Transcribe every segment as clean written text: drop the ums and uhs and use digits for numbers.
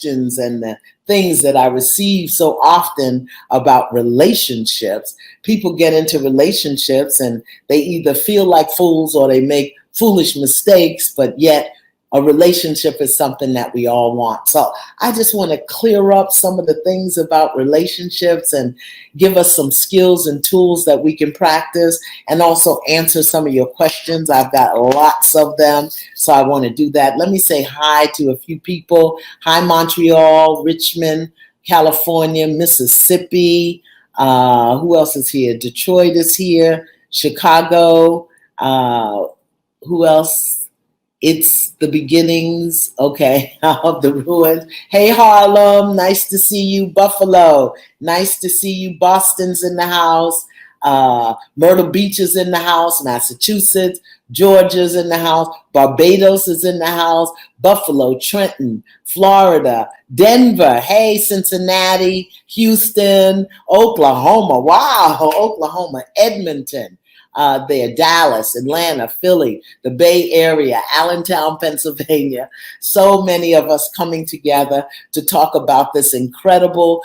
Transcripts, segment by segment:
questions and the things that I receive so often about relationships. People get into relationships and they either feel like fools or they make foolish mistakes, but yet a relationship is something that we all want. So I just want to clear up some of the things about relationships and give us some skills and tools that we can practice, and also answer some of your questions. I've got lots of them, so I want to do that. Let me say hi to a few people. Hi, Montreal, Richmond, California, Mississippi. Who else is here? Detroit is here. Chicago. Who else? It's the beginnings, okay, of the ruins. Hey, Harlem, nice to see you. Buffalo, nice to see you. Boston's in the house. Myrtle Beach is in the house. Massachusetts, Georgia's in the house. Barbados is in the house. Buffalo, Trenton, Florida, Denver. Hey, Cincinnati, Houston, Oklahoma. Wow, Oklahoma, Edmonton. There, Dallas, Atlanta, Philly, the Bay Area, Allentown, Pennsylvania. So many of us coming together to talk about this incredible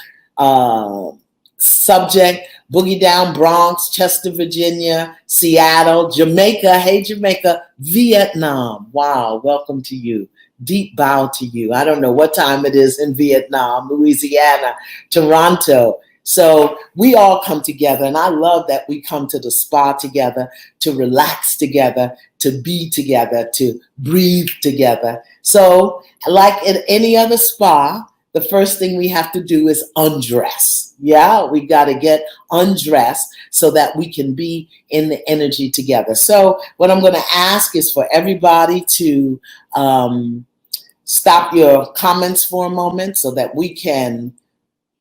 subject. Boogie Down Bronx, Chester, Virginia, Seattle, Jamaica. Hey, Jamaica, Vietnam. Wow, welcome to you. Deep bow to you. I don't know what time it is in Vietnam, Louisiana, Toronto. So we all come together, and I love that we come to the spa together, to relax together, to be together, to breathe together. So like in any other spa, the first thing we have to do is undress. Yeah, we got to get undressed so that we can be in the energy together. So what I'm going to ask is for everybody to stop your comments for a moment so that we can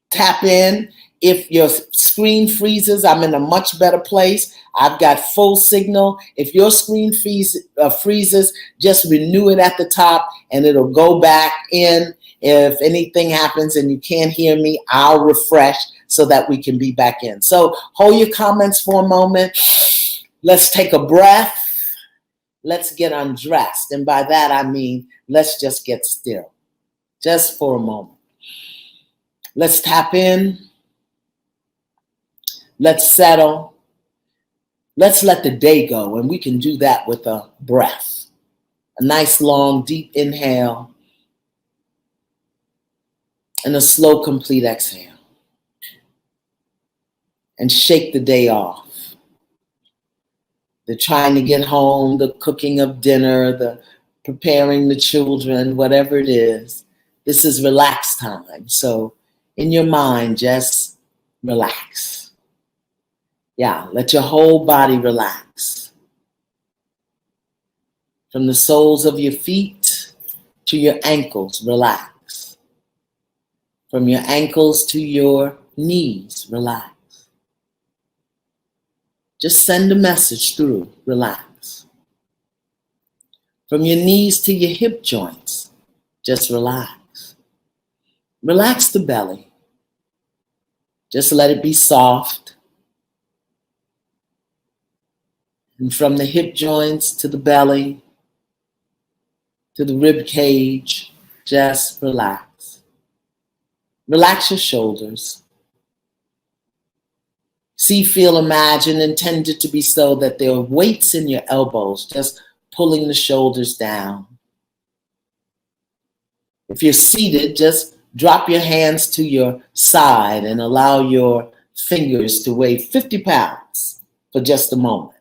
tap in. If your screen freezes, I'm in a much better place. I've got full signal. If your screen freezes, just renew it at the top and it'll go back in. If anything happens and you can't hear me, I'll refresh so that we can be back in. So hold your comments for a moment. Let's take a breath. Let's get undressed. And by that, I mean, let's just get still, just for a moment. Let's tap in. Let's settle. Let's let the day go. And we can do that with a breath. A nice, long, deep inhale. And a slow, complete exhale. And shake the day off. The trying to get home, the cooking of dinner, the preparing the children, whatever it is. This is relax time. So in your mind, just relax. Yeah, let your whole body relax. From the soles of your feet to your ankles, relax. From your ankles to your knees, relax. Just send a message through, relax. From your knees to your hip joints, just relax. Relax the belly. Just let it be soft. And from the hip joints to the belly, to the rib cage, just relax. Relax your shoulders. See, feel, imagine, intend it to be so that there are weights in your elbows, just pulling the shoulders down. If you're seated, just drop your hands to your side and allow your fingers to weigh 50 pounds for just a moment.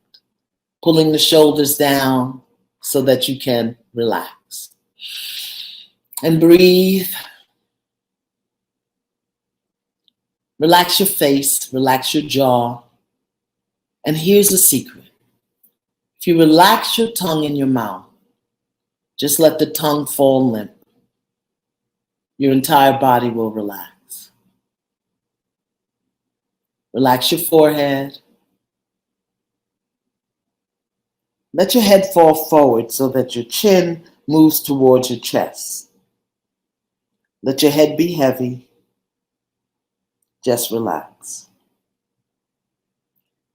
Pulling the shoulders down so that you can relax. And breathe. Relax your face, relax your jaw. And here's the secret. If you relax your tongue in your mouth, just let the tongue fall limp. Your entire body will relax. Relax your forehead. Let your head fall forward so that your chin moves towards your chest. Let your head be heavy. Just relax.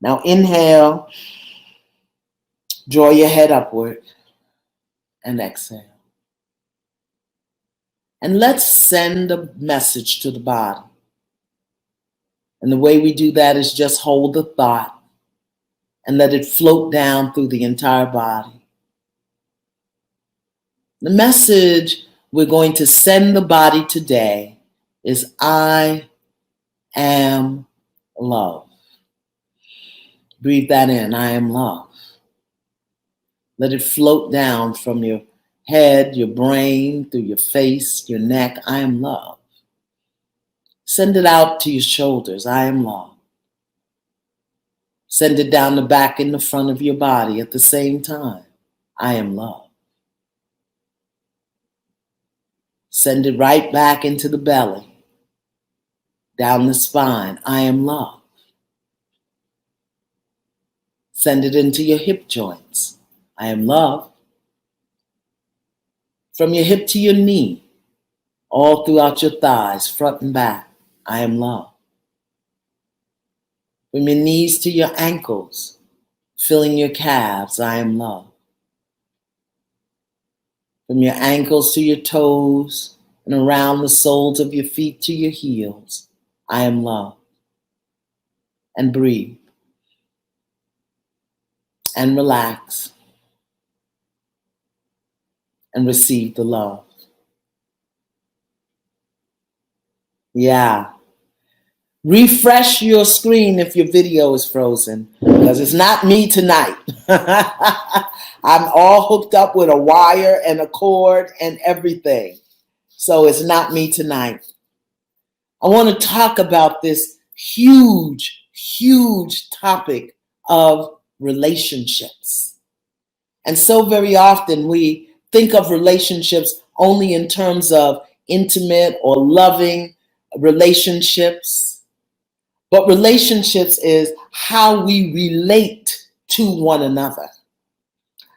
Now inhale, draw your head upward, and exhale. And let's send a message to the body. And the way we do that is just hold the thought and let it float down through the entire body. The message we're going to send the body today is I am love. Breathe that in. I am love. Let it float down from your head, your brain, through your face, your neck. I am love. Send it out to your shoulders. I am love. Send it down the back and the front of your body at the same time. I am love. Send it right back into the belly, down the spine. I am love. Send it into your hip joints. I am love. From your hip to your knee, all throughout your thighs, front and back. I am love. From your knees to your ankles, filling your calves. I am love. From your ankles to your toes and around the soles of your feet to your heels. I am love. And breathe. And relax. And receive the love. Yeah. Refresh your screen if your video is frozen, because it's not me tonight. I'm all hooked up with a wire and a cord and everything. So it's not me tonight. I want to talk about this huge, huge topic of relationships. And so very often we think of relationships only in terms of intimate or loving relationships. But relationships is how we relate to one another,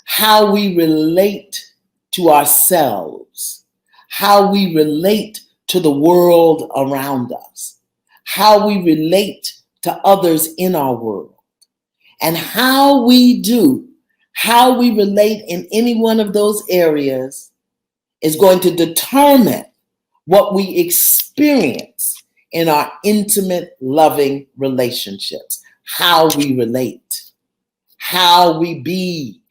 how we relate to ourselves, how we relate to the world around us, how we relate to others in our world, and how we relate in any one of those areas is going to determine what we experience in our intimate, loving relationships. How we relate, how we be,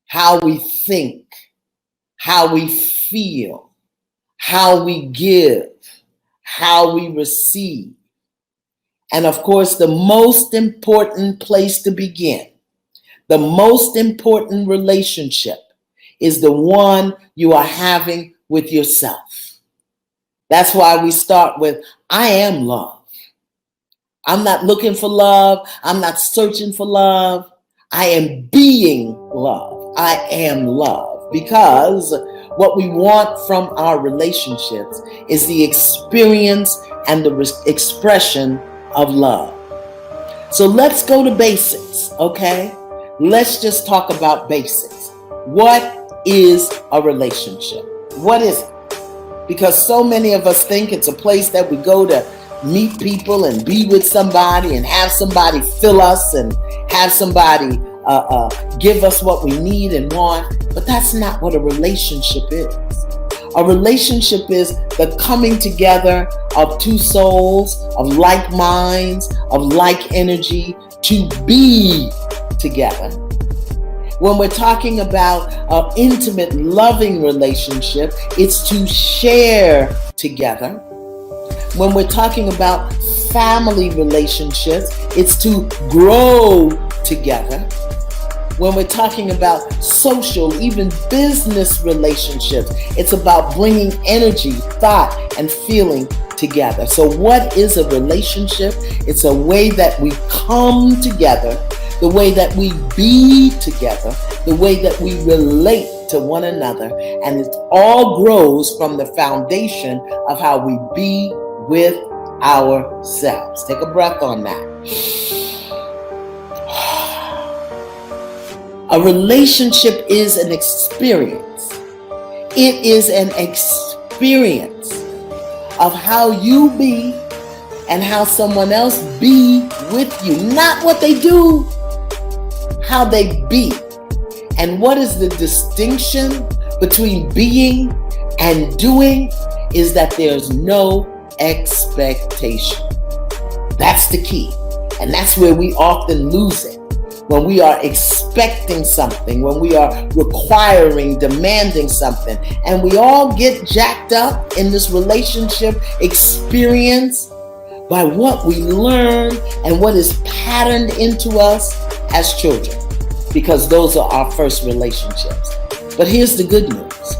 how we think, how we feel, how we give, how we receive. And of course, the most important place to begin, the most important relationship is the one you are having with yourself. That's why we start with, I am love. I'm not looking for love. I'm not searching for love. I am being love. I am love. Because what we want from our relationships is the experience and the expression of love. So let's go to basics, okay? Let's just talk about basics. What is a relationship? What is it? Because so many of us think it's a place that we go to meet people and be with somebody and have somebody fill us and have somebody give us what we need and want. But that's not what a relationship is. A relationship is the coming together of two souls, of like minds, of like energy to be together. When we're talking about an intimate, loving relationship, it's to share together. When we're talking about family relationships, it's to grow together. When we're talking about social, even business relationships, it's about bringing energy, thought, and feeling together. So what is a relationship? It's a way that we come together, the way that we be together, the way that we relate to one another, and it all grows from the foundation of how we be with ourselves. Take a breath on that. A relationship is an experience. It is an experience of how you be and how someone else be with you. Not what they do, how they be. And what is the distinction between being And doing is that there's no expectation. That's the key. And that's where we often lose it. When we are expecting something, when we are requiring, demanding something, and we all get jacked up in this relationship experience by what we learn and what is patterned into us as children, because those are our first relationships. But here's the good news.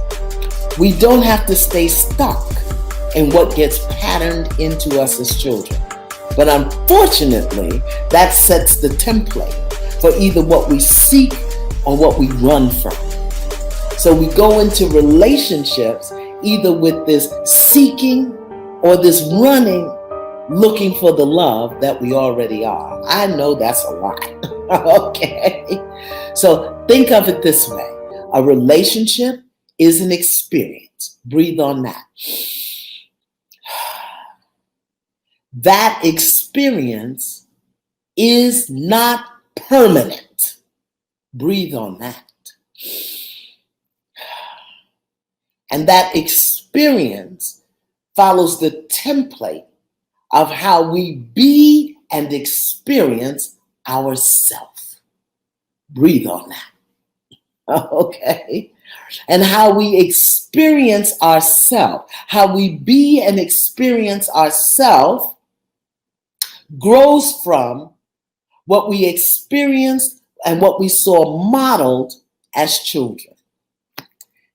We don't have to stay stuck in what gets patterned into us as children. But unfortunately, that sets the template for either what we seek or what we run from. So we go into relationships either with this seeking or this running, looking for the love that we already are. I know that's a lot. Okay. So think of it this way. A relationship is an experience. Breathe on that. That experience is not permanent. Breathe on that. And that experience follows the template of how we be and experience ourselves. Breathe on that. Okay. And how we experience ourselves, how we be and experience ourselves grows from what we experienced and what we saw modeled as children.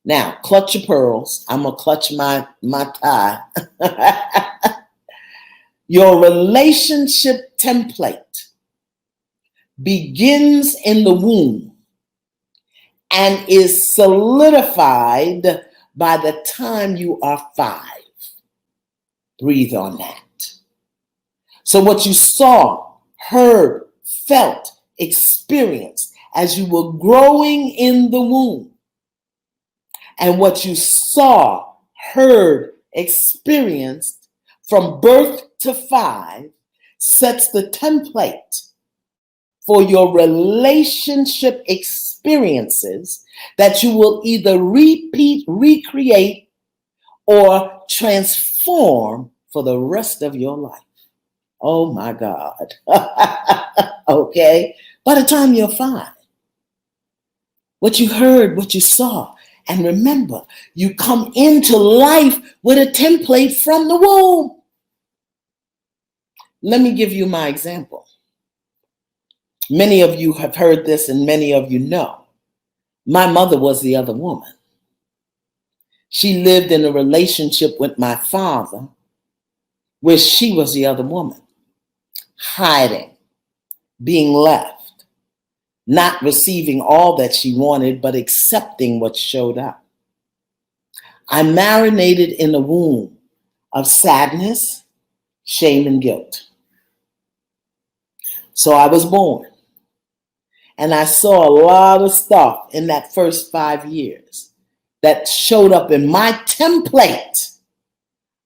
Now, clutch your pearls. I'm going to clutch my tie. Your relationship template begins in the womb and is solidified by the time you are 5. Breathe on that. So what you saw, heard, felt, experienced as you were growing in the womb, and what you saw, heard, experienced from birth to 5 sets the template for your relationship experiences that you will either repeat, recreate, or transform for the rest of your life. Oh my God. Okay. By the time you're 5, what you heard, what you saw, and remember, you come into life with a template from the womb. Let me give you my example. Many of you have heard this and many of you know. My mother was the other woman. She lived in a relationship with my father where she was the other woman, hiding, being left, not receiving all that she wanted, but accepting what showed up. I marinated in a womb of sadness, shame, and guilt. So I was born, and I saw a lot of stuff in that first 5 years that showed up in my template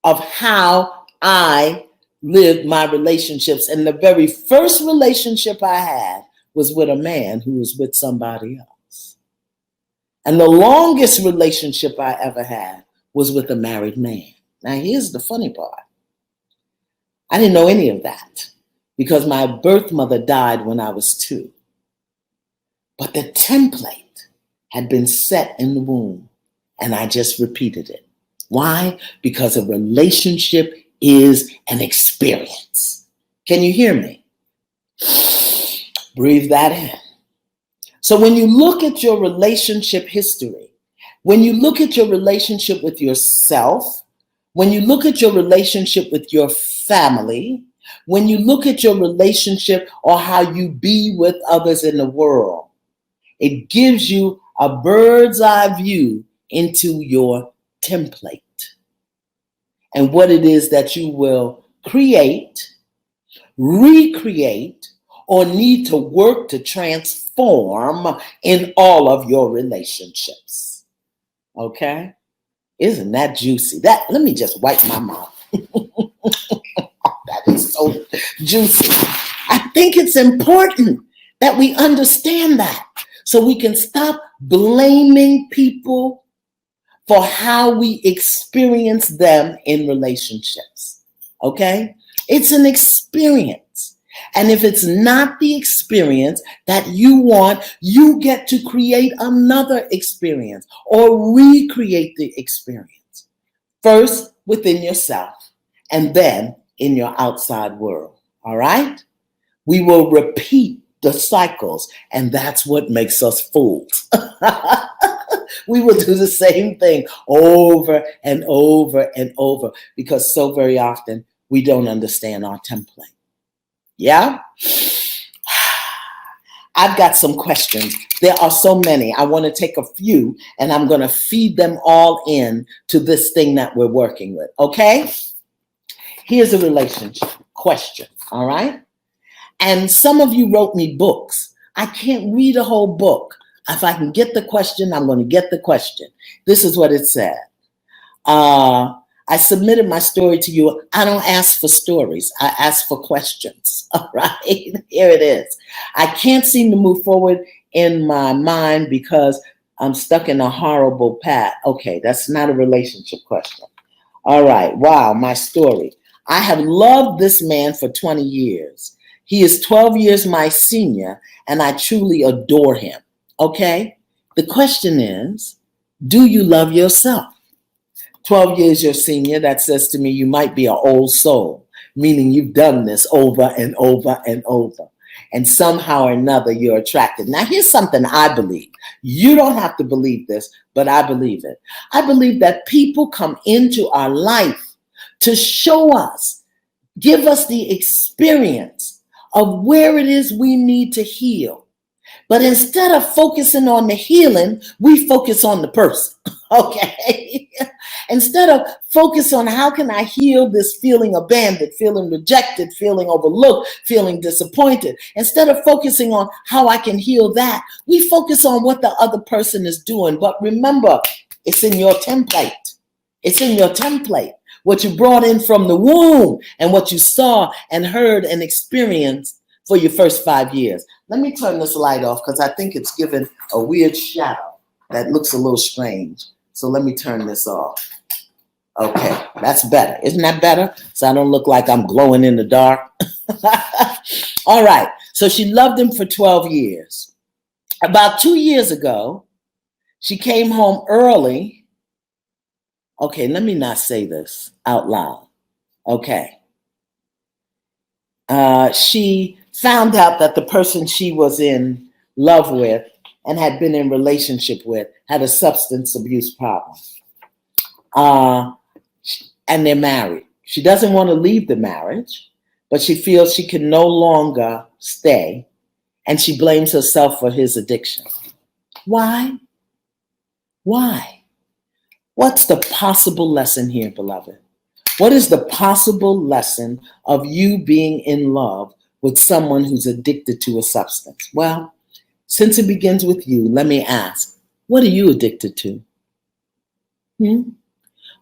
of how I lived my relationships. And the very first relationship I had was with a man who was with somebody else. And the longest relationship I ever had was with a married man. Now, here's the funny part. I didn't know any of that because my birth mother died when I was 2. But the template had been set in the womb, and I just repeated it. Why? Because a relationship is an experience. Can you hear me? Breathe that in. So when you look at your relationship history, when you look at your relationship with yourself, when you look at your relationship with your family, when you look at your relationship or how you be with others in the world, it gives you a bird's eye view into your template and what it is that you will create, recreate, or need to work to transform in all of your relationships. Okay? Isn't that juicy? Let me just wipe my mouth. That is so juicy. I think it's important that we understand that so we can stop blaming people for how we experience them in relationships. Okay? It's an experience. And if it's not the experience that you want, you get to create another experience or recreate the experience. First within yourself and then in your outside world. All right? We will repeat the cycles, and that's what makes us fools. We will do the same thing over and over and over because so very often we don't understand our template. Yeah? I've got some questions. There are so many. I want to take a few and I'm going to feed them all in to this thing that we're working with. Okay? Here's a relationship question. All right? And some of you wrote me books. I can't read a whole book. If I can get the question, I'm going to get the question. This is what it said. I submitted my story to you. I don't ask for stories. I ask for questions. All right, here it is. I can't seem to move forward in my mind because I'm stuck in a horrible path. Okay, that's not a relationship question. All right, wow, my story. I have loved this man for 20 years. He is 12 years my senior, and I truly adore him. Okay, the question is, do you love yourself? 12 years your senior, that says to me you might be an old soul, meaning you've done this over and over and over. And somehow or another you're attracted. Now here's something I believe. You don't have to believe this, but I believe it. I believe that people come into our life to show us, give us the experience of where it is we need to heal. But instead of focusing on the healing, we focus on the person, okay? Instead of focus on how can I heal this feeling abandoned, feeling rejected, feeling overlooked, feeling disappointed. Instead of focusing on how I can heal that, we focus on what the other person is doing. But remember, it's in your template. It's in your template. What you brought in from the womb and what you saw and heard and experienced for your first 5 years. Let me turn this light off because I think it's giving a weird shadow that looks a little strange. So let me turn this off. Okay, that's better. Isn't that better? So I don't look like I'm glowing in the dark. All right, so she loved him for 12 years. About 2 years ago, she came home early. Okay, let me not say this out loud. Okay. She found out that the person she was in love with and had been in relationship with had a substance abuse problem. And they're married. She doesn't want to leave the marriage, but she feels she can no longer stay, and she blames herself for his addiction. Why? Why? What's the possible lesson here, beloved? What is the possible lesson of you being in love with someone who's addicted to a substance? Well, since it begins with you, let me ask, what are you addicted to?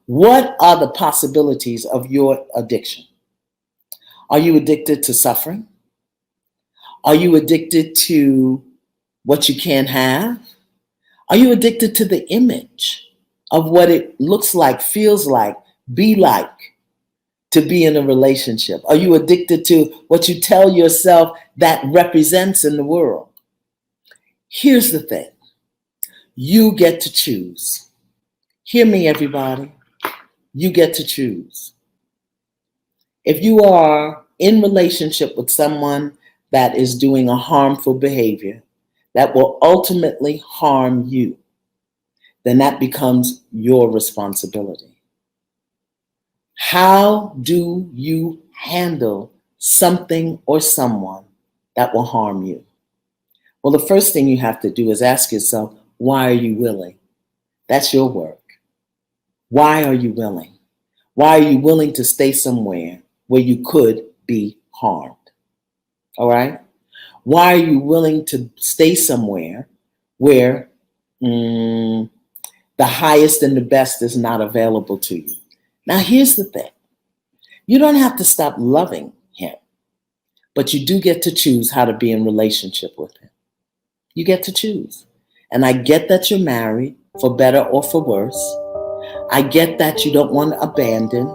What are the possibilities of your addiction? Are you addicted to suffering? Are you addicted to what you can't have? Are you addicted to the image of what it looks like, feels like, be like to be in a relationship? Are you addicted to what you tell yourself that represents in the world? Here's the thing. You get to choose. Hear me, everybody. You get to choose. If you are in relationship with someone that is doing a harmful behavior that will ultimately harm you, then that becomes your responsibility. How do you handle something or someone that will harm you? Well, the first thing you have to do is ask yourself, why are you willing? That's your work. Why are you willing? Why are you willing to stay somewhere where you could be harmed? All right? Why are you willing to stay somewhere where the highest and the best is not available to you? Now, here's the thing. You don't have to stop loving him, but you do get to choose how to be in relationship with him. You get to choose. And I get that you're married, for better or for worse. I get that you don't want to abandon.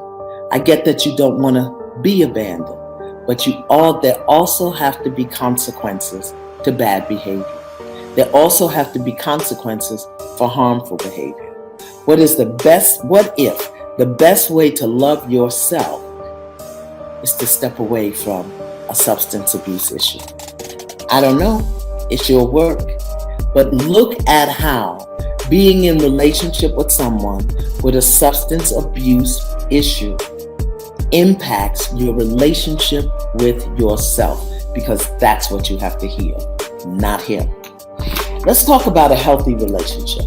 I get that you don't want to be abandoned. But there also have to be consequences to bad behavior. There also have to be consequences for harmful behavior. What if the best way to love yourself is to step away from a substance abuse issue? I don't know. It's your work. But look at how being in relationship with someone with a substance abuse issue impacts your relationship with yourself, because that's what you have to heal, not him. Let's talk about a healthy relationship.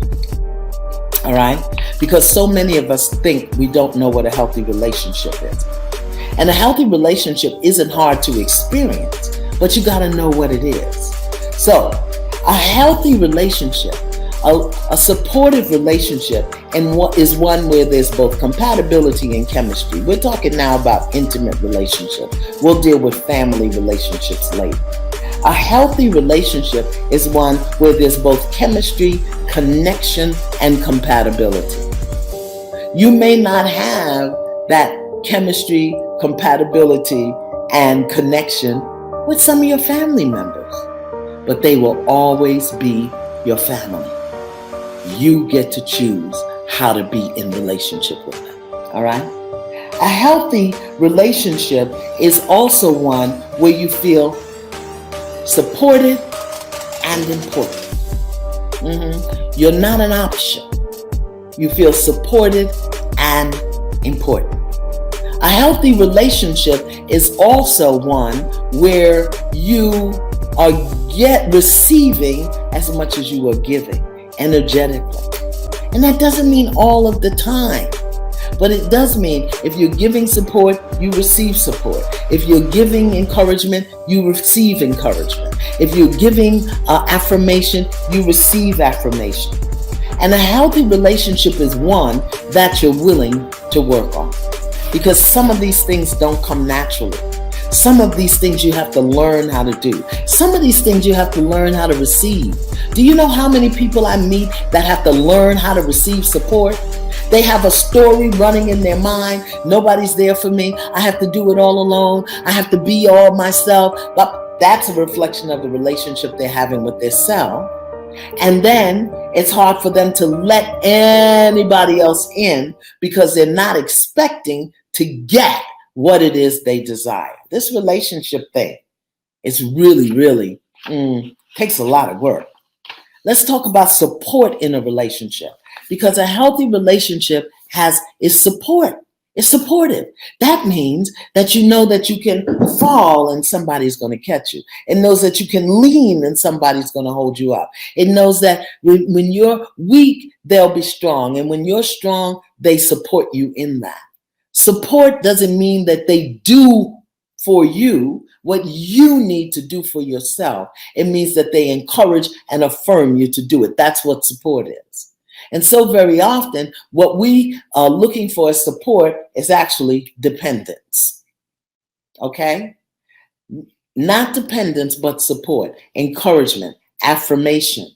All right? Because so many of us think we don't know what a healthy relationship is. And a healthy relationship isn't hard to experience, but you got to know what it is. So, a healthy relationship, a supportive relationship, and what is one where there's both compatibility and chemistry. We're talking now about intimate relationships. We'll deal with family relationships later. A healthy relationship is one where there's both chemistry, connection, and compatibility. You may not have that chemistry, compatibility, and connection with some of your family members, but they will always be your family. You get to choose how to be in relationship with them. All right? A healthy relationship is also one where you feel supported and important. You're not an option. You feel supported and important. A healthy relationship is also one where you are receiving as much as you are giving energetically. And that doesn't mean all of the time, but it does mean if you're giving support, you receive support. If you're giving encouragement, you receive encouragement. If you're giving affirmation, you receive affirmation. And a healthy relationship is one that you're willing to work on, because some of these things don't come naturally. Some of these things you have to learn how to do. Some of these things you have to learn how to receive. Do you know how many people I meet that have to learn how to receive support? They have a story running in their mind. Nobody's there for me. I have to do it all alone. I have to be all myself. But that's a reflection of the relationship they're having with their self. And then it's hard for them to let anybody else in because they're not expecting to get what it is they desire. This relationship thing is really takes a lot of work. Let's talk about support in a relationship, because a healthy relationship is support. It's supportive. That means that you know that you can fall and somebody's going to catch you. It knows that you can lean and somebody's going to hold you up. It knows that when you're weak, they'll be strong. And when you're strong, they support you in that. Support doesn't mean that they do for you what you need to do for yourself. It means that they encourage and affirm you to do it. That's what support is. And so very often, what we are looking for as support is actually dependence. Okay? Not dependence, but support, encouragement, affirmation,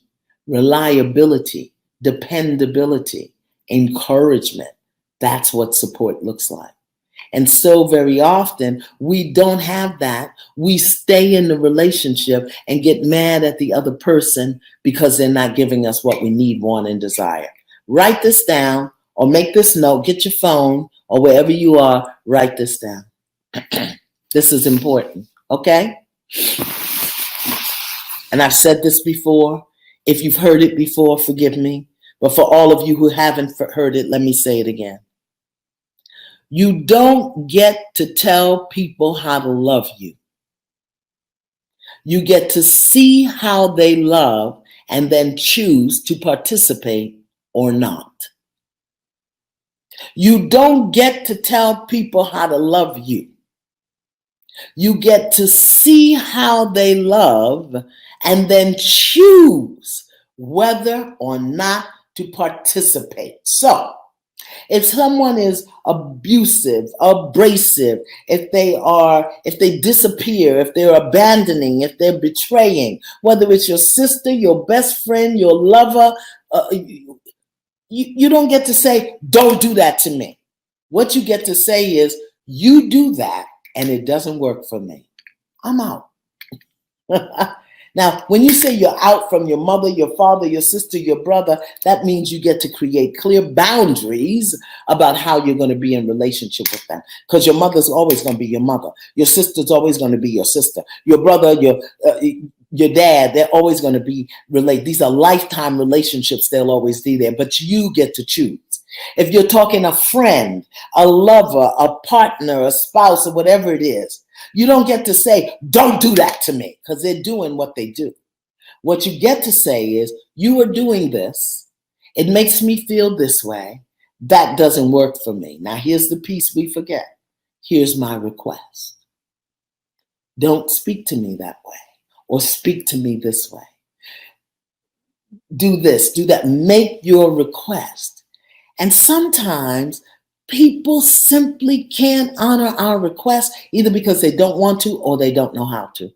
reliability, dependability, encouragement. That's what support looks like. And so very often we don't have that. We stay in the relationship and get mad at the other person because they're not giving us what we need, want, and desire. Write this down or make this note. Get your phone or wherever you are, write this down. This is important, okay? And I've said this before. If you've heard it before, forgive me. But for all of you who haven't heard it, let me say it again. You don't get to tell people how to love you. You get to see how they love and then choose to participate or not. You don't get to tell people how to love you. You get to see how they love and then choose whether or not to participate. So, if someone is abusive, abrasive, if they disappear, if they're abandoning, if they're betraying, whether it's your sister, your best friend, your lover, You don't get to say, don't do that to me. What you get to say is, you do that and it doesn't work for me. I'm out. Now, when you say you're out from your mother, your father, your sister, your brother, that means you get to create clear boundaries about how you're going to be in relationship with them. Because your mother's always going to be your mother. Your sister's always going to be your sister. Your brother, your dad, they're always going to be related. These are lifetime relationships. They'll always be there, but you get to choose. If you're talking a friend, a lover, a partner, a spouse, or whatever it is, you don't get to say, don't do that to me, because they're doing what they do. What you get to say is, you are doing this. It makes me feel this way. That doesn't work for me. Now, here's the piece we forget. Here's my request. Don't speak to me that way, or speak to me this way. Do this, do that. Make your request. And sometimes people simply can't honor our requests, either because they don't want to or they don't know how to.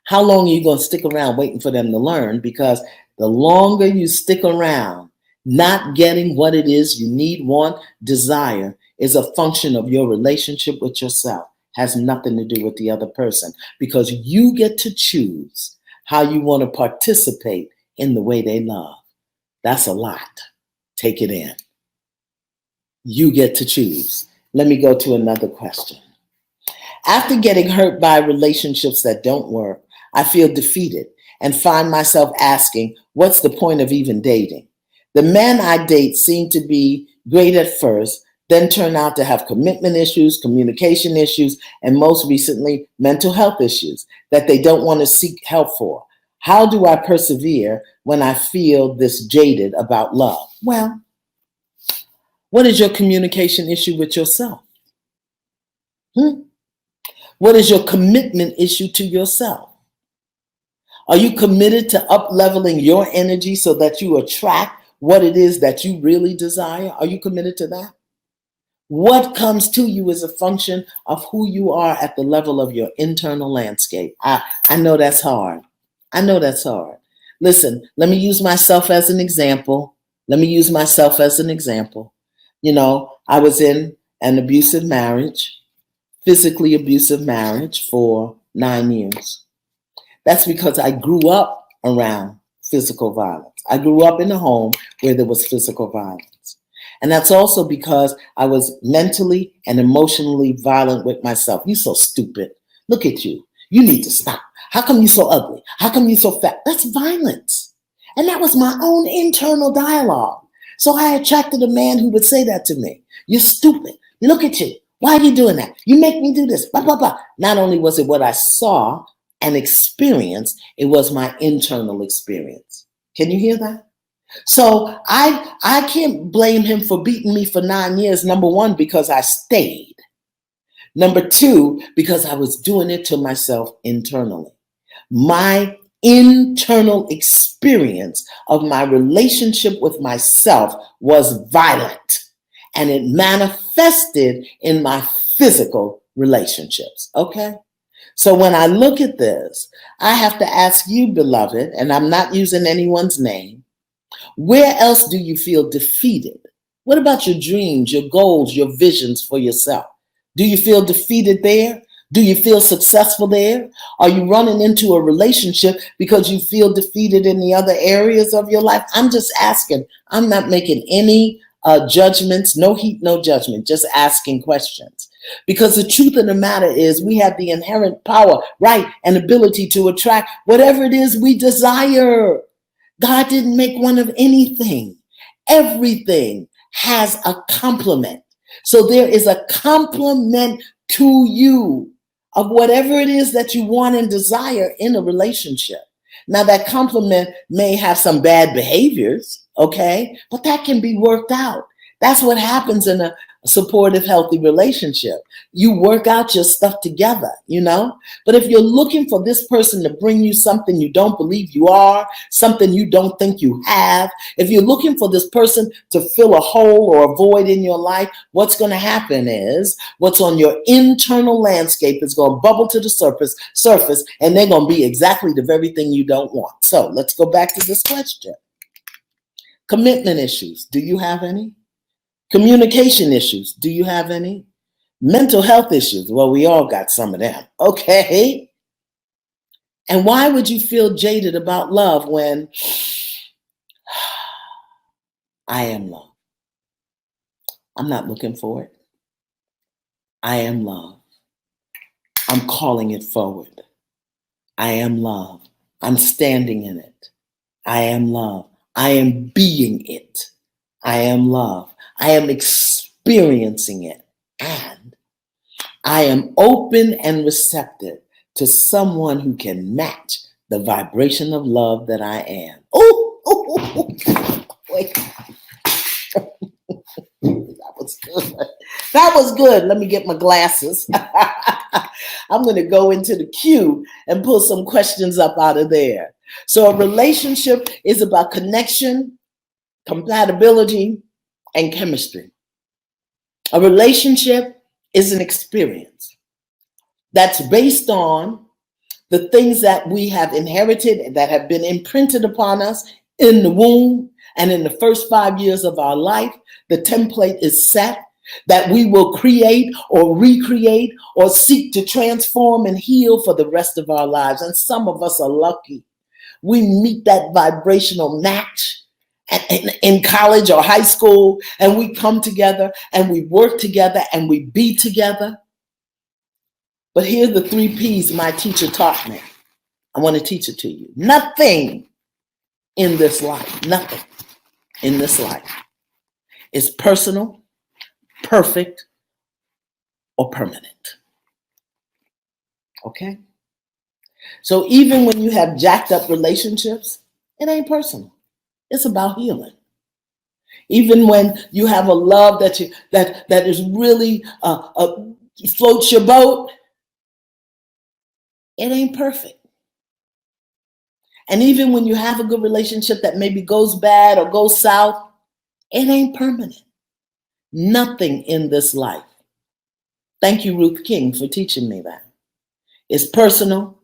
How long are you going to stick around waiting for them to learn? Because the longer you stick around not getting what it is you need, want, desire, is a function of your relationship with yourself. Has nothing to do with the other person, because you get to choose how you want to participate in the way they love. That's a lot. Take it in. You get to choose. Let me go to another question. After getting hurt by relationships that don't work, I feel defeated and find myself asking, what's the point of even dating? The men I date seem to be great at first, then turn out to have commitment issues, communication issues, and most recently, mental health issues that they don't want to seek help for. How do I persevere when I feel this jaded about love? Well, what is your communication issue with yourself? What is your commitment issue to yourself? Are you committed to up-leveling your energy so that you attract what it is that you really desire? Are you committed to that? What comes to you is a function of who you are at the level of your internal landscape. I know that's hard. I know that's hard. Listen, let me use myself as an example. You know, I was in an abusive marriage, physically abusive marriage for 9 years. That's because I grew up around physical violence. I grew up in a home where there was physical violence. And that's also because I was mentally and emotionally violent with myself. You so stupid. Look at you. You need to stop. How come you so ugly? How come you so fat? That's violence. And that was my own internal dialogue. So I attracted a man who would say that to me. You're stupid. Look at you. Why are you doing that? You make me do this. Blah, blah, blah. Not only was it what I saw and experienced, it was my internal experience. Can you hear that? So I can't blame him for beating me for 9 years. Number one, because I stayed. Number two, because I was doing it to myself internally. My internal experience of my relationship with myself was violent, and it manifested in my physical relationships. Okay? So when I look at this, I have to ask you, beloved, and I'm not using anyone's name, where else do you feel defeated? What about your dreams, your goals, your visions for yourself? Do you feel defeated there? Do you feel successful there? Are you running into a relationship because you feel defeated in the other areas of your life? I'm just asking. I'm not making any judgments, no heat, no judgment, just asking questions. Because the truth of the matter is we have the inherent power, right, and ability to attract whatever it is we desire. God didn't make one of anything. Everything has a complement. So there is a complement to you of whatever it is that you want and desire in a relationship. Now that complement may have some bad behaviors, okay, but that can be worked out. That's what happens in a supportive, healthy relationship. You work out your stuff together, you know? But if you're looking for this person to bring you something you don't believe you are, something you don't think you have, if you're looking for this person to fill a hole or a void in your life, what's going to happen is what's on your internal landscape is going to bubble to the surface, and they're going to be exactly the very thing you don't want. So let's go back to this question. Commitment issues. Do you have any? Communication issues. Do you have any? Mental health issues. Well, we all got some of them. Okay. And why would you feel jaded about love when I am love? I'm not looking for it. I am love. I'm calling it forward. I am love. I'm standing in it. I am love. I am being it. I am love. I am experiencing it. And I am open and receptive to someone who can match the vibration of love that I am. Oh, wait. That was good. That was good. Let me get my glasses. I'm going to go into the queue and pull some questions up out of there. So a relationship is about connection, compatibility, and chemistry. A relationship is an experience that's based on the things that we have inherited, that have been imprinted upon us in the womb and in the first 5 years of our life. The template is set that we will create or recreate or seek to transform and heal for the rest of our lives. And some of us are lucky. We meet that vibrational match in college or high school, and we come together and we work together and we be together. But here are the 3 P's my teacher taught me. I want to teach it to you. Nothing in this life, nothing in this life is personal, perfect, or permanent. Okay? So even when you have jacked up relationships, it ain't personal. It's about healing. Even when you have a love that is really floats your boat, it ain't perfect. And even when you have a good relationship that maybe goes bad or goes south, it ain't permanent. Nothing in this life. Thank you, Ruth King, for teaching me that. It's personal,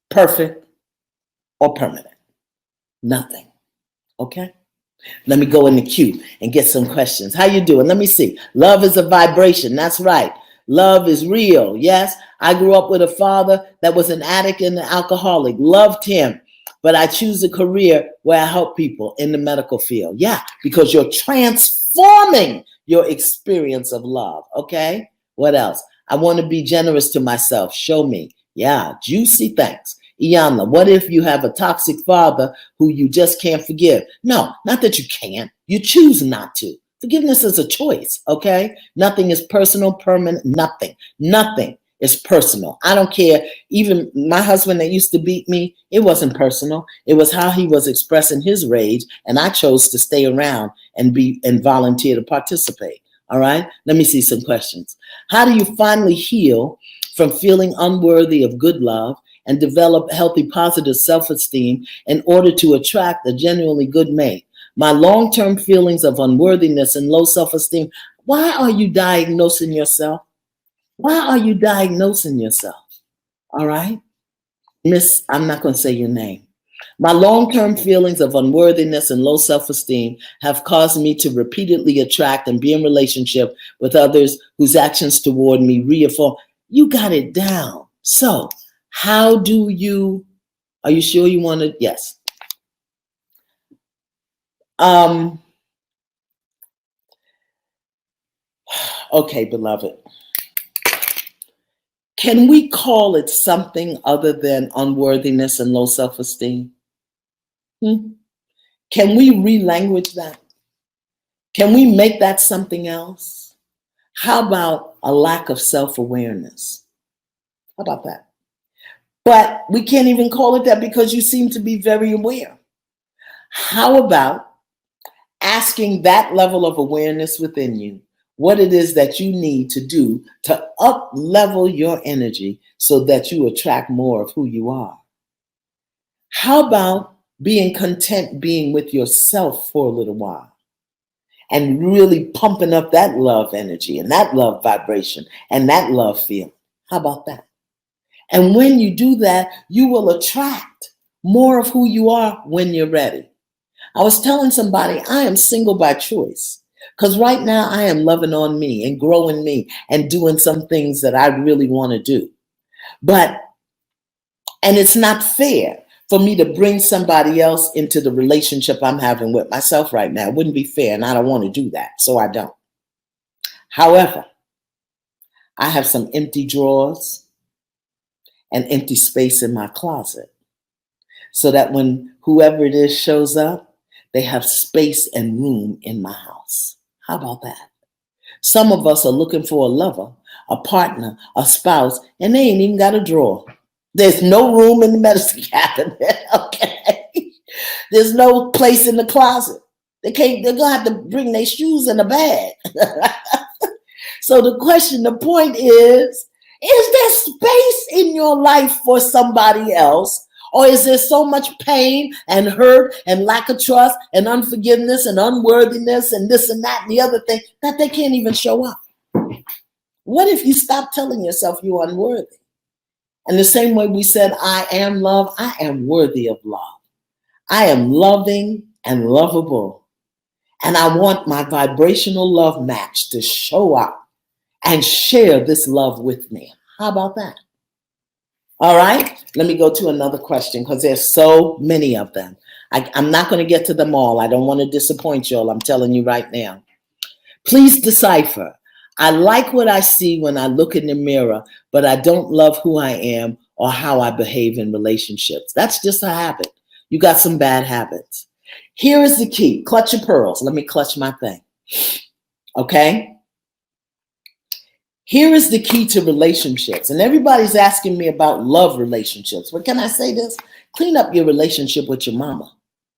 perfect, or permanent. Nothing. Okay? Let me go in the queue and get some questions. How you doing? Let me see. Love is a vibration. That's right. Love is real. Yes, I grew up with a father that was an addict and an alcoholic. Loved him. But I choose a career where I help people in the medical field. Yeah, because you're transforming your experience of love. Okay? What else? I want to be generous to myself. Show me. Yeah, juicy thanks. Iyanla, what if you have a toxic father who you just can't forgive? No, not that you can't. You choose not to. Forgiveness is a choice, okay? Nothing is personal, permanent, nothing. Nothing is personal. I don't care. Even my husband that used to beat me, it wasn't personal. It was how he was expressing his rage, and I chose to stay around and volunteer to participate. All right? Let me see some questions. How do you finally heal from feeling unworthy of good love and develop healthy, positive self-esteem in order to attract a genuinely good mate? My long-term feelings of unworthiness and low self-esteem. Why are you diagnosing yourself? Why are you diagnosing yourself? All right? Miss, I'm not going to say your name. My long-term feelings of unworthiness and low self-esteem have caused me to repeatedly attract and be in relationship with others whose actions toward me reaffirm. You got it down. So, how do you, are you sure you want to? Yes. Okay, beloved. Can we call it something other than unworthiness and low self-esteem? Can we relanguage that? Can we make that something else? How about a lack of self-awareness? How about that? But we can't even call it that because you seem to be very aware. How about asking that level of awareness within you, what it is that you need to do to up-level your energy so that you attract more of who you are? How about being content being with yourself for a little while and really pumping up that love energy and that love vibration and that love feeling? How about that? And when you do that, you will attract more of who you are when you're ready. I was telling somebody I am single by choice because right now I am loving on me and growing me and doing some things that I really want to do. And it's not fair for me to bring somebody else into the relationship I'm having with myself right now. It wouldn't be fair, and I don't want to do that, so I don't. However, I have some empty drawers and empty space in my closet so that when whoever it is shows up, they have space and room in my house. How about that? Some of us are looking for a lover, a partner, a spouse, and they ain't even got a drawer. There's no room in the medicine cabinet, okay? There's no place in the closet. They're gonna have to bring their shoes in a bag. So the point is there space in your life for somebody else? Or is there so much pain and hurt and lack of trust and unforgiveness and unworthiness and this and that and the other thing that they can't even show up? What if you stop telling yourself you're unworthy? And the same way we said, I am love, I am worthy of love. I am loving and lovable. And I want my vibrational love match to show up and share this love with me. How about that? All right, let me go to another question because there's so many of them. I'm not going to get to them all. I don't want to disappoint you all. I'm telling you right now. Please decipher. I like what I see when I look in the mirror, but I don't love who I am or how I behave in relationships. That's just a habit. You got some bad habits. Here is the key. Clutch your pearls. Let me clutch my thing. Okay? Here is the key to relationships. And everybody's asking me about love relationships. But can I say this? Clean up your relationship with your mama,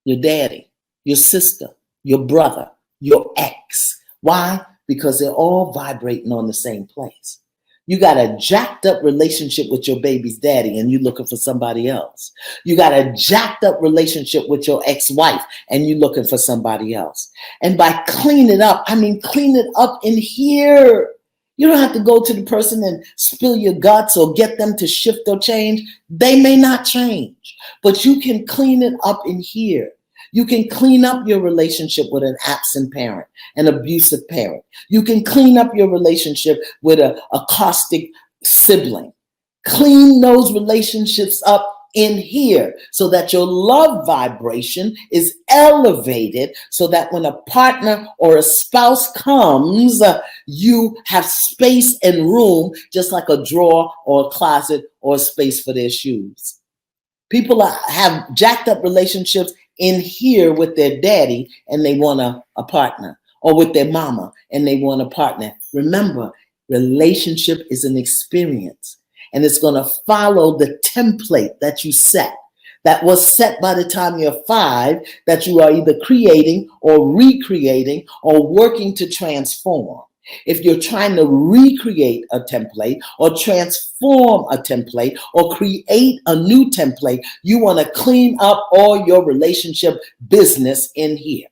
your daddy, your sister, your brother, your ex. Why? Because they're all vibrating on the same place. You got a jacked up relationship with your baby's daddy and you're looking for somebody else. You got a jacked up relationship with your ex-wife and you're looking for somebody else. And by clean it up, I mean clean it up in here. You don't have to go to the person and spill your guts or get them to shift or change. They may not change, but you can clean it up in here. You can clean up your relationship with an absent parent, an abusive parent. You can clean up your relationship with a caustic sibling. Clean those relationships up in here so that your love vibration is elevated so that when a partner or a spouse comes, you have space and room, just like a drawer or a closet or a space for their shoes. People have jacked up relationships in here with their daddy and they want a partner, or with their mama and they want a partner. Remember, relationship is an experience and it's going to follow the template that you set, that was set by the time you're 5, that you are either creating or recreating or working to transform. If you're trying to recreate a template or transform a template or create a new template, you want to clean up all your relationship business in here.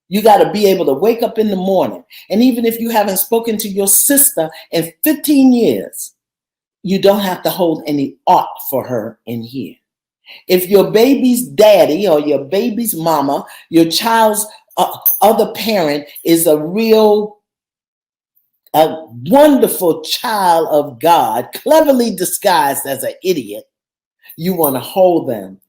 You got to be able to wake up in the morning. And even if you haven't spoken to your sister in 15 years, you don't have to hold any ought for her in here. If your baby's daddy or your baby's mama, your child's other parent is a wonderful child of God, cleverly disguised as an idiot, you want to hold them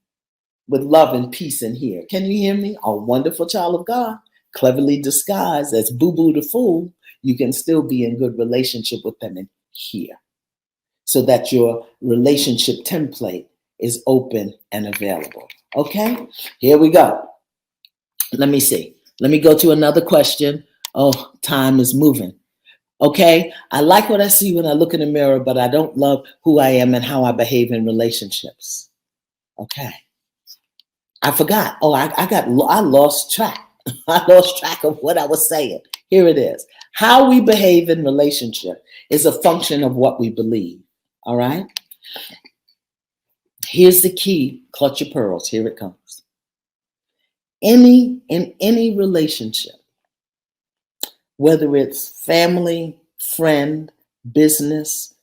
with love and peace in here. Can you hear me? A wonderful child of God, cleverly disguised as Boo-Boo the Fool, you can still be in good relationship with them in here so that your relationship template is open and available. Okay, here we go. Let me see. Let me go to another question. Oh, time is moving. Okay, I like what I see when I look in the mirror, but I don't love who I am and how I behave in relationships. Okay, I forgot. Oh, I lost track. I lost track of what I was saying. Here it is. How we behave in relationship is a function of what we believe. All right. Here's the key. Clutch your pearls. Here it comes. In any relationship, whether it's family, friend, business,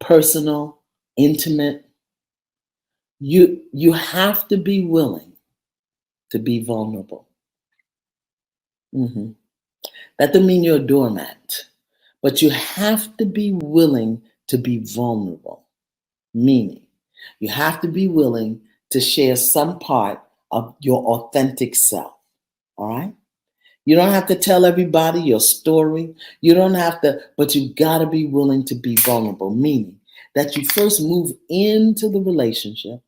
personal, intimate, you have to be willing to be vulnerable. Mhm. That doesn't mean you're a doormat, but you have to be willing to be vulnerable. Meaning, you have to be willing to share some part of your authentic self. All right? You don't have to tell everybody your story. You don't have to, but you got to be willing to be vulnerable. Meaning that you first move into the relationship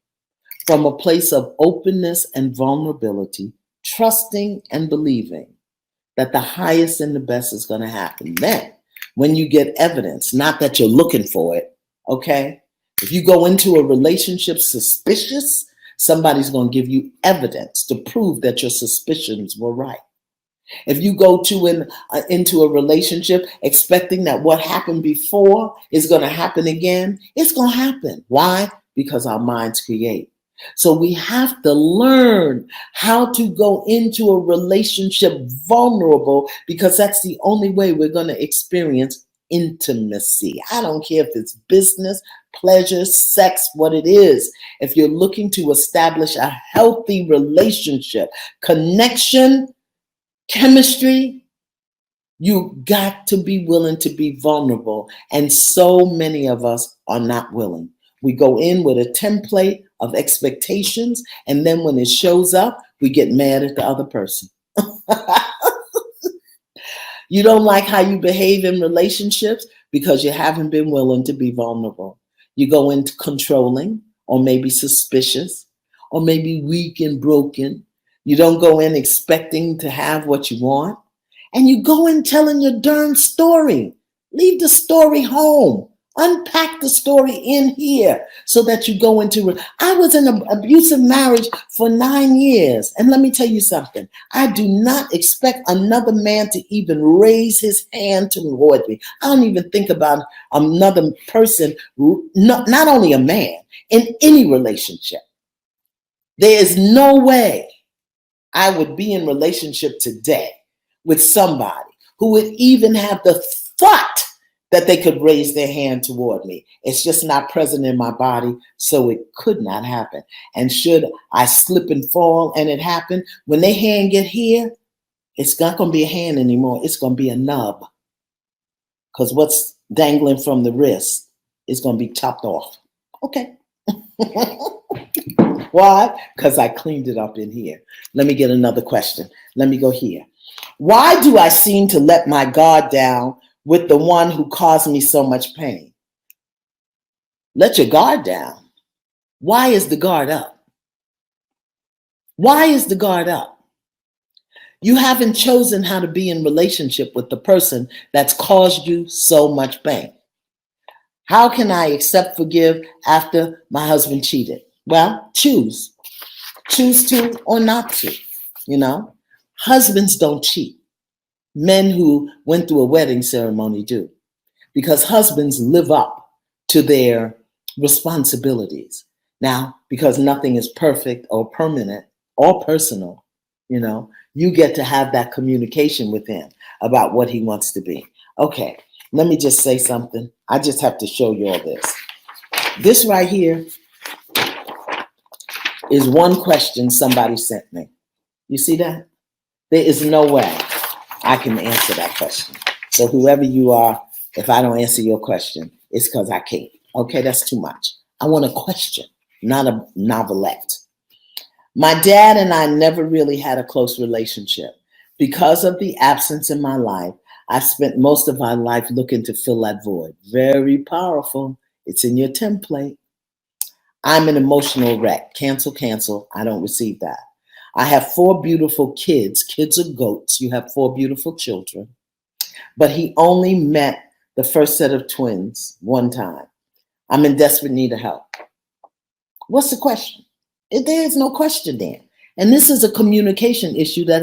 from a place of openness and vulnerability, trusting and believing that the highest and the best is going to happen. Then, when you get evidence, not that you're looking for it, okay? If you go into a relationship suspicious, somebody's going to give you evidence to prove that your suspicions were right. If you go into a relationship expecting that what happened before is going to happen again, it's going to happen. Why? Because our minds create. So we have to learn how to go into a relationship vulnerable, because that's the only way we're going to experience intimacy. I don't care if it's business, pleasure, sex, what it is. If you're looking to establish a healthy relationship, connection, chemistry, you got to be willing to be vulnerable. And so many of us are not willing. We go in with a template of expectations, and then when it shows up, we get mad at the other person. You don't like how you behave in relationships because you haven't been willing to be vulnerable. You go into controlling, or maybe suspicious, or maybe weak and broken. You don't go in expecting to have what you want. And you go in telling your darn story. Leave the story home. Unpack the story in here so that you go into it. I was in an abusive marriage for 9 years. And let me tell you something. I do not expect another man to even raise his hand toward me. I don't even think about another person, not only a man, in any relationship. There is no way I would be in relationship today with somebody who would even have the thought that they could raise their hand toward me. It's just not present in my body, so it could not happen. And should I slip and fall and it happen, when their hand get here, it's not going to be a hand anymore. It's going to be a nub, because what's dangling from the wrist is going to be chopped off. Okay. Why? Because I cleaned it up in here. Let me get another question. Let me go here. Why do I seem to let my guard down with the one who caused me so much pain? Let your guard down. Why is the guard up? Why is the guard up? You haven't chosen how to be in relationship with the person that's caused you so much pain. How can I accept, forgive after my husband cheated? Well, choose to or not to. Husbands don't cheat. Men who went through a wedding ceremony do, because husbands live up to their responsibilities. Now, because nothing is perfect or permanent or personal, you get to have that communication with him about what he wants to be. Okay, let me just say something. I just have to show you all this. This right here is one question somebody sent me. You see that? There is no way I can answer that question. So whoever you are, if I don't answer your question, it's because I can't. Okay, that's too much. I want a question, not a novelette. My dad and I never really had a close relationship. Because of the absence in my life, I spent most of my life looking to fill that void. Very powerful. It's in your template. I'm an emotional wreck. Cancel. I don't receive that. I have 4 beautiful kids. Kids are goats. You have 4 beautiful children. But he only met the first set of twins one time. I'm in desperate need of help. What's the question? There is no question there. And this is a communication issue that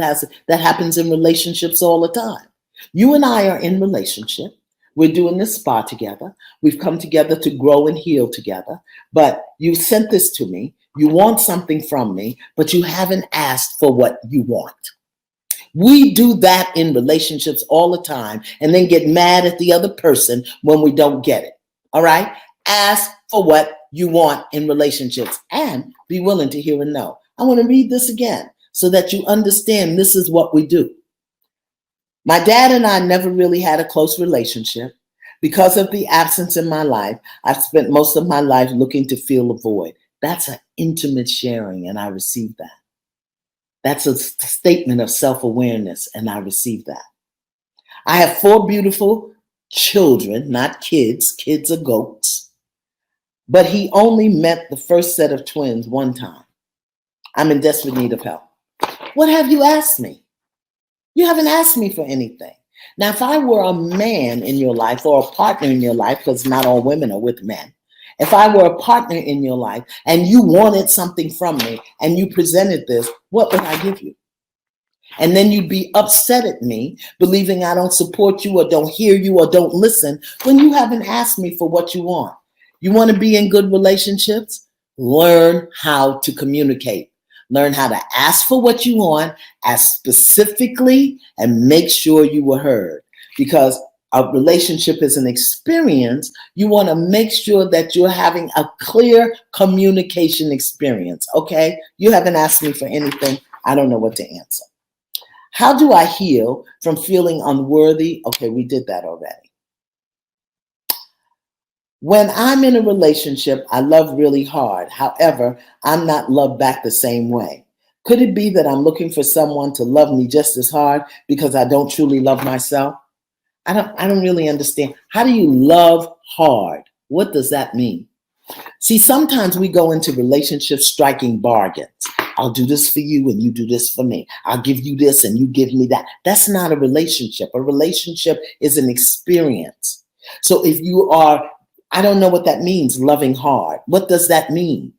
happens in relationships all the time. You and I are in relationship. We're doing this spa together. We've come together to grow and heal together. But you sent this to me. You want something from me, but you haven't asked for what you want. We do that in relationships all the time, and then get mad at the other person when we don't get it. All right? Ask for what you want in relationships and be willing to hear a no. I want to read this again so that you understand this is what we do. My dad and I never really had a close relationship. Because of the absence in my life, I've spent most of my life looking to fill a void. That's an intimate sharing, and I received that. That's a statement of self-awareness, and I received that. I have 4 beautiful children, not kids. Kids are goats. But he only met the first set of twins one time. I'm in desperate need of help. What have you asked me? You haven't asked me for anything. Now, if I were a man in your life or a partner in your life, because not all women are with men, if I were a partner in your life and you wanted something from me and you presented this, what would I give you? And then you'd be upset at me, believing I don't support you or don't hear you or don't listen when you haven't asked me for what you want. You want to be in good relationships? Learn how to communicate. Learn how to ask for what you want, ask specifically, and make sure you were heard. Because a relationship is an experience. You want to make sure that you're having a clear communication experience, okay? You haven't asked me for anything. I don't know what to answer. How do I heal from feeling unworthy? Okay, we did that already. When I'm in a relationship, I love really hard. However, I'm not loved back the same way. Could it be that I'm looking for someone to love me just as hard because I don't truly love myself? I don't really understand. How do you love hard? What does that mean? See, sometimes we go into relationships striking bargains. I'll do this for you and you do this for me. I'll give you this and you give me that. That's not a relationship. A relationship is an experience. So if you are, I don't know what that means, loving hard. What does that mean?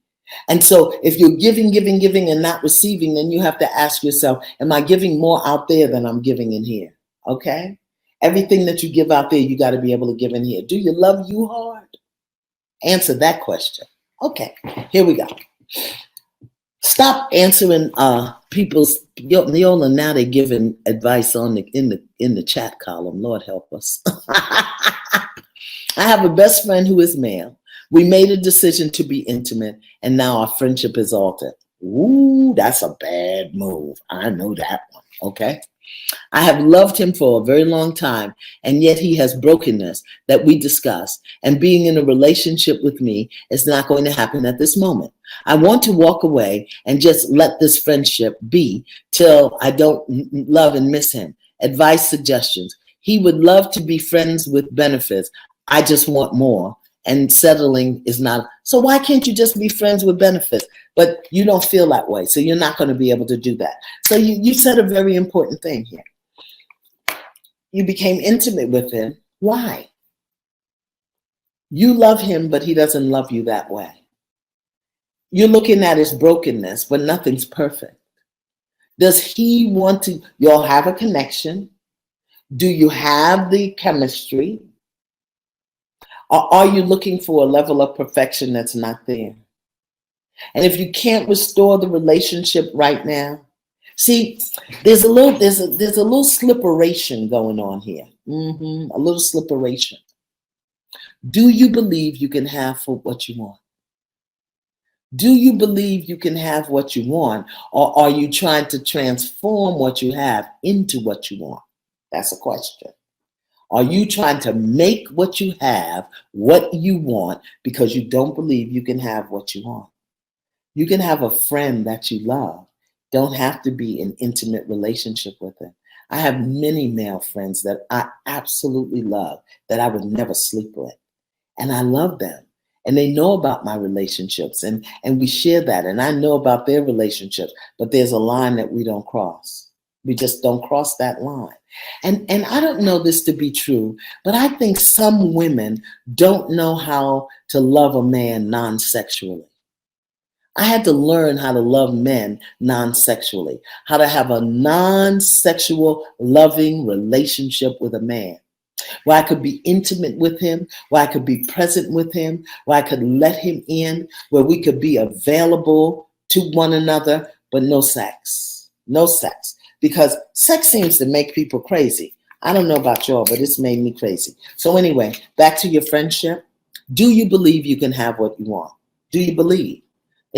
And so if you're giving and not receiving, then you have to ask yourself, am I giving more out there than I'm giving in here? Okay? Everything that you give out there, you got to be able to give in here. Do you love you hard? Answer that question. Okay, here we go. Stop answering people's Neola. Now they're giving advice in the chat column. Lord help us. I have a best friend who is male. We made a decision to be intimate, and now our friendship is altered. Ooh, that's a bad move. I know that one. Okay. I have loved him for a very long time, and yet he has brokenness that we discussed, and being in a relationship with me is not going to happen at this moment. I want to walk away and just let this friendship be till I don't love and miss him. Advice, suggestions. He would love to be friends with benefits. I just want more, and settling is not. So why can't you just be friends with benefits? But you don't feel that way, so you're not going to be able to do that. So you said a very important thing here. You became intimate with him. Why? You love him, but he doesn't love you that way. You're looking at his brokenness, but nothing's perfect. Does he want to, y'all have a connection? Do you have the chemistry? Or are you looking for a level of perfection that's not there? And if you can't restore the relationship right now, see, there's a little slipperation going on here. A little slipperation. Do you believe you can have for what you want? Do you believe you can have what you want, or are you trying to transform what you have into what you want? That's a question. Are you trying to make what you have what you want because you don't believe you can have what you want? You can have a friend that you love. Don't have to be in intimate relationship with them. I have many male friends that I absolutely love that I would never sleep with. And I love them. And they know about my relationships and we share that. And I know about their relationships, but there's a line that we don't cross. We just don't cross that line. And I don't know this to be true, but I think some women don't know how to love a man non-sexually. I had to learn how to love men non-sexually, how to have a non-sexual loving relationship with a man, where I could be intimate with him, where I could be present with him, where I could let him in, where we could be available to one another, but no sex. No sex. Because sex seems to make people crazy. I don't know about y'all, but it's made me crazy. So anyway, back to your friendship. Do you believe you can have what you want? Do you believe?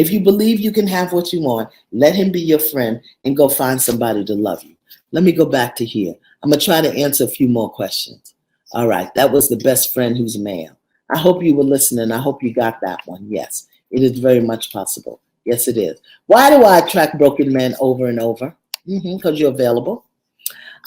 If you believe you can have what you want, let him be your friend and go find somebody to love you. Let me go back to here. I'm going to try to answer a few more questions. All right. That was the best friend who's male. I hope you were listening. I hope you got that one. Yes, it is very much possible. Yes, it is. Why do I attract broken men over and over? Because you're available.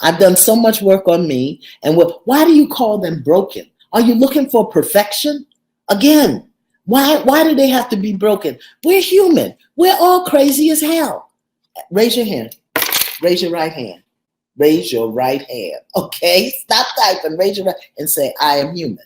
I've done so much work on me. And why do you call them broken? Are you looking for perfection? Again, why do they have to be broken? We're human. We're all crazy as hell. Raise your hand. Raise your right hand. Raise your right hand. Okay? Stop typing. Raise your right and say, I am human.